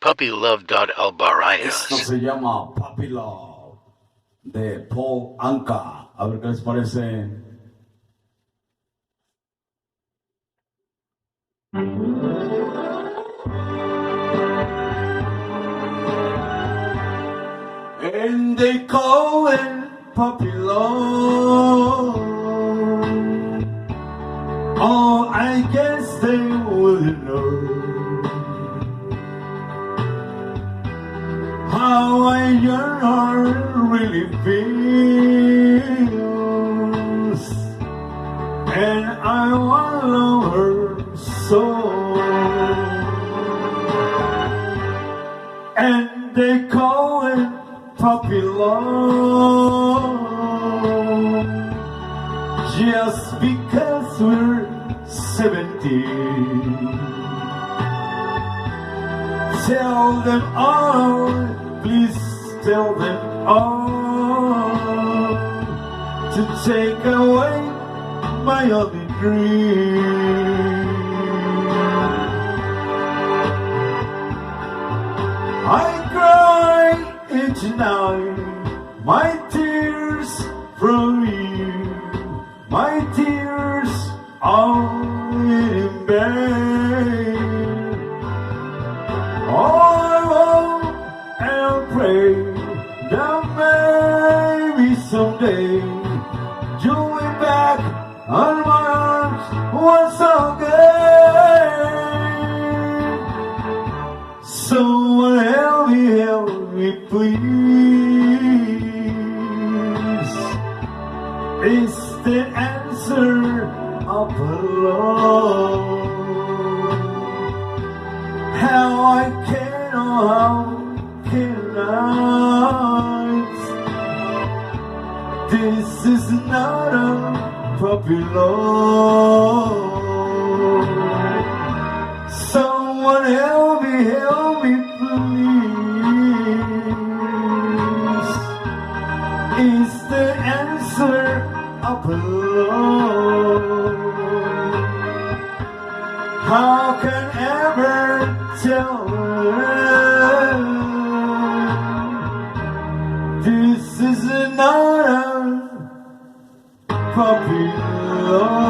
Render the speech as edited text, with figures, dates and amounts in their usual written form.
puppylove.albarrayas. Esto se llama Puppy Love de Paul Anka. A ver qué les parece. And they call it Puppy Love. Oh, I guess they wouldn't know how I your heart really feels, and I want to love her so. And they call it puppy love just because we're 17. Tell them all, please tell them all to take away my only dream. I cry each night, my tears from you, my tears are in vain. All I want and pray that maybe someday you'll be back on my arms once again. Someone help me please. It's the answer of love. How I can, oh how can I? This is not a puppy love. Someone help me please. It's the answer of love. How can ever tell her this is not a puppy love?